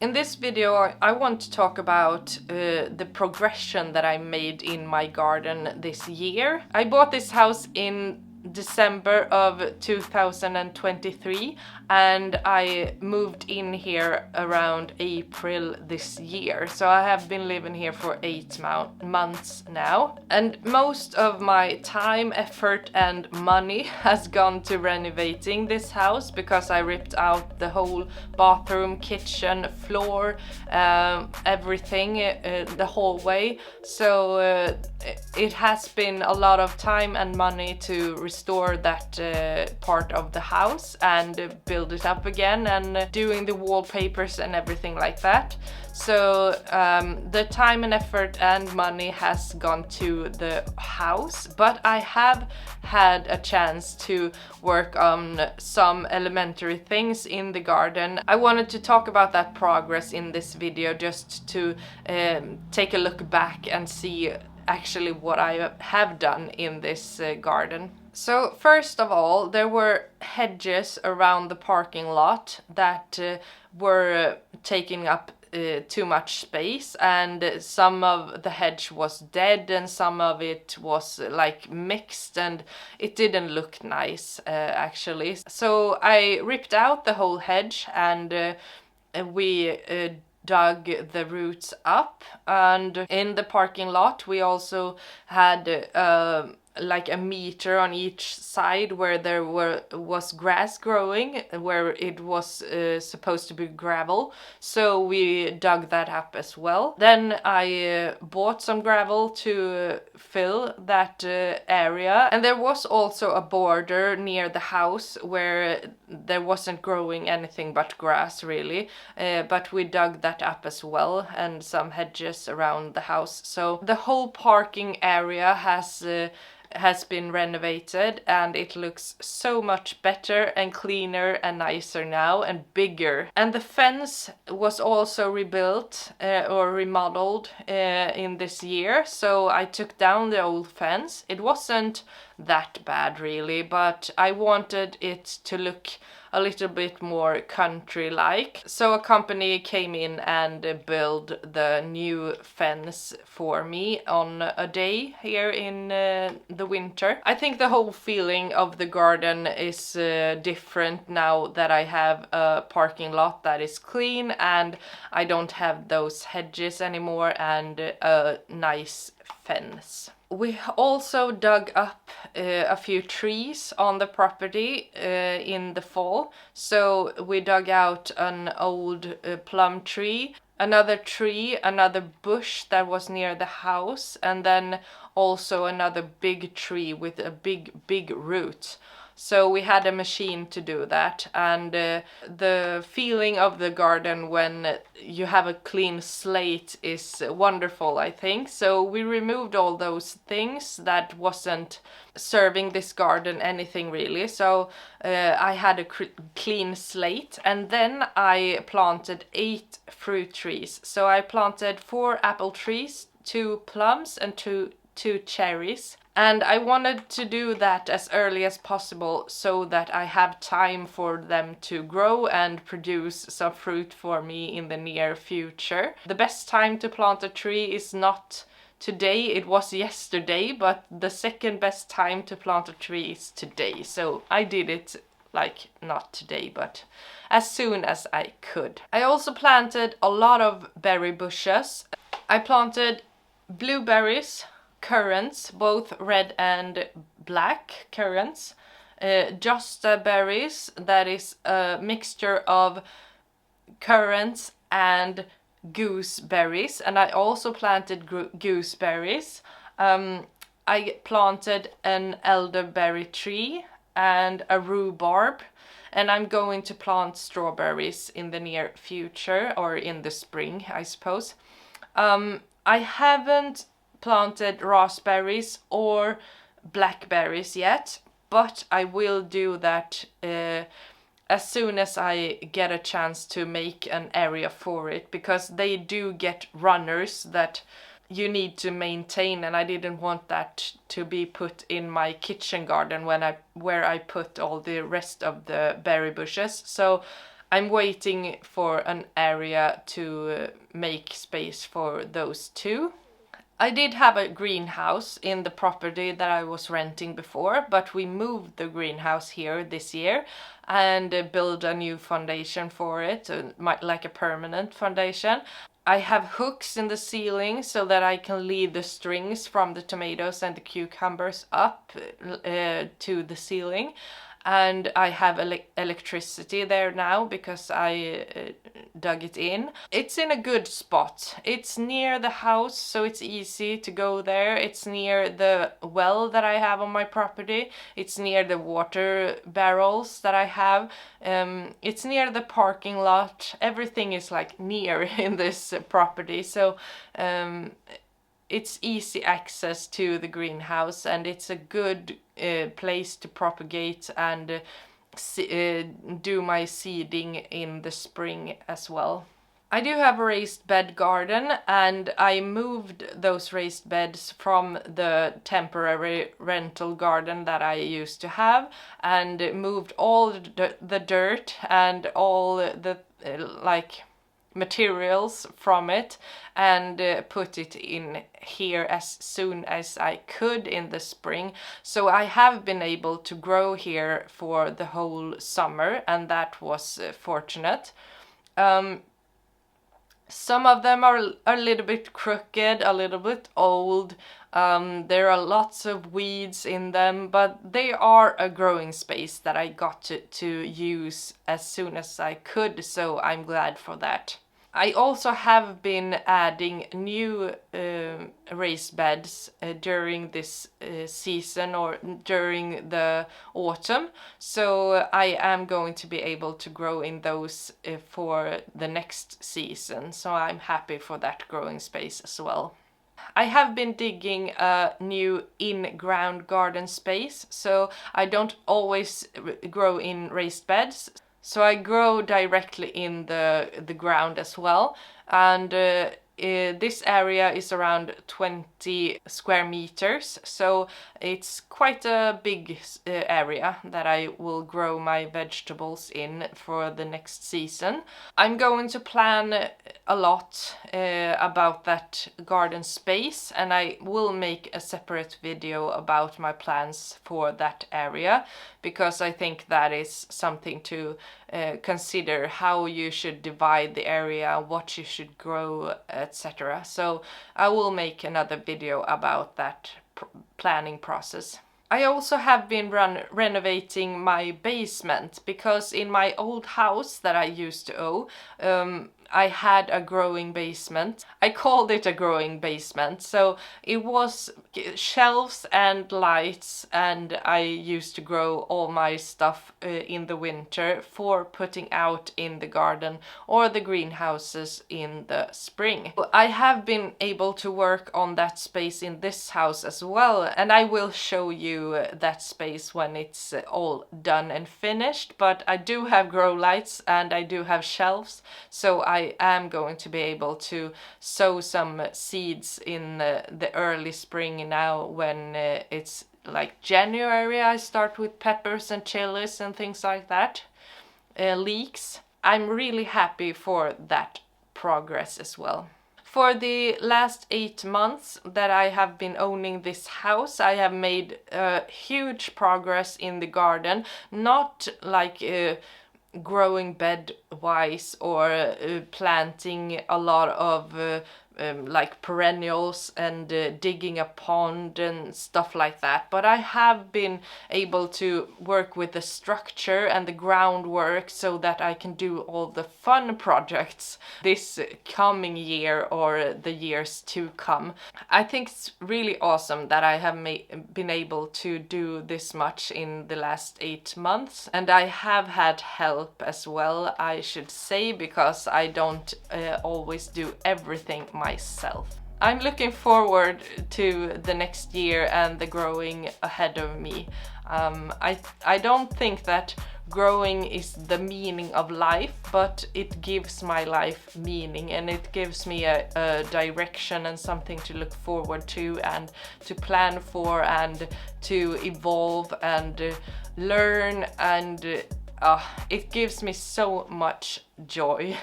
In this video, I want to talk about the progression that I made in my garden this year. I bought this house in December of 2023 and I moved in here around April this year. So I have been living here for 8 months now. And most of my time, effort and money has gone to renovating this house because I ripped out the whole bathroom, kitchen, floor, everything, the hallway. So it has been a lot of time and money to restore that part of the house and build it up again, and doing the wallpapers and everything like that. So the time and effort and money has gone to the house, but I have had a chance to work on some elementary things in the garden. I wanted to talk about that progress in this video, just to take a look back and see actually what I have done in this garden. So first of all, there were hedges around the parking lot that were taking up too much space, and some of the hedge was dead and some of it was like mixed, and it didn't look nice actually. So I ripped out the whole hedge and we dug the roots up, and in the parking lot we also had like a meter on each side where there was grass growing, where it was supposed to be gravel, so we dug that up as well. Then I bought some gravel to fill that area, and there was also a border near the house where there wasn't growing anything but grass really, but we dug that up as well, and some hedges around the house. So the whole parking area has been renovated, and it looks so much better and cleaner and nicer now and bigger. And the fence was also rebuilt or remodeled in this year, so I took down the old fence. It wasn't that bad really, but I wanted it to look a little bit more country-like. So a company came in and built the new fence for me on a day here in the winter. I think the whole feeling of the garden is different now that I have a parking lot that is clean and I don't have those hedges anymore and a nice fence. We also dug up a few trees on the property in the fall. So we dug out an old plum tree, another bush that was near the house, and then also another big tree with a big root. So we had a machine to do that, and the feeling of the garden when you have a clean slate is wonderful, I think. So we removed all those things that wasn't serving this garden anything really. So I had a clean slate, and then I planted 8 fruit trees. So I planted 4 apple trees, 2 plums and 2 cherries. And I wanted to do that as early as possible so that I have time for them to grow and produce some fruit for me in the near future. The best time to plant a tree is not today, it was yesterday, but the second best time to plant a tree is today. So I did it like not today, but as soon as I could. I also planted a lot of berry bushes. I planted blueberries, currants, both red and black currants, Josta berries, that is a mixture of currants and gooseberries, and I also planted gooseberries. I planted an elderberry tree and a rhubarb, and I'm going to plant strawberries in the near future, or in the spring, I suppose. I haven't planted raspberries or blackberries yet, but I will do that as soon as I get a chance to make an area for it, because they do get runners that you need to maintain, and I didn't want that to be put in my kitchen garden where I put all the rest of the berry bushes. So I'm waiting for an area to make space for those two. I did have a greenhouse in the property that I was renting before, but we moved the greenhouse here this year and built a new foundation for it, like a permanent foundation. I have hooks in the ceiling so that I can lead the strings from the tomatoes and the cucumbers up to the ceiling. And I have electricity there now because I dug it in. It's in a good spot. It's near the house, so it's easy to go there. It's near the well that I have on my property. It's near the water barrels that I have. It's near the parking lot. Everything is like near in this property, so it's easy access to the greenhouse, and it's a good place to propagate and do my seeding in the spring as well. I do have a raised bed garden, and I moved those raised beds from the temporary rental garden that I used to have, and moved all the dirt and all the materials from it, and put it in here as soon as I could in the spring. So I have been able to grow here for the whole summer, and that was fortunate. Some of them are a little bit crooked, a little bit old. There are lots of weeds in them, but they are a growing space that I got to use as soon as I could, so I'm glad for that. I also have been adding new raised beds during this season, or during the autumn, so I am going to be able to grow in those for the next season, so I'm happy for that growing space as well. I have been digging a new in-ground garden space, so I don't always grow in raised beds. So I grow directly in the ground as well, and this area is around 20 square meters, so it's quite a big area that I will grow my vegetables in for the next season. I'm going to plan a lot about that garden space, and I will make a separate video about my plans for that area, because I think that is something to consider, how you should divide the area, what you should grow, etc. So I will make another video about that planning process. I also have been renovating my basement, because in my old house that I used to own, I had a growing basement. I called it a growing basement, so it was shelves and lights, and I used to grow all my stuff in the winter for putting out in the garden or the greenhouses in the spring. I have been able to work on that space in this house as well, and I will show you that space when it's all done and finished, but I do have grow lights and I do have shelves, so I am going to be able to sow some seeds in the early spring now, when it's like January. I start with peppers and chilies and things like that, leeks. I'm really happy for that progress as well. For the last 8 months that I have been owning this house, I have made huge progress in the garden, not like growing bed wise or planting a lot of like perennials and digging a pond and stuff like that, but I have been able to work with the structure and the groundwork so that I can do all the fun projects this coming year or the years to come. I think it's really awesome that I have been able to do this much in the last 8 months, and I have had help as well, I should say, because I don't always do everything myself. I'm looking forward to the next year and the growing ahead of me. I don't think that growing is the meaning of life, but it gives my life meaning, and it gives me a direction and something to look forward to and to plan for and to evolve and learn and it gives me so much joy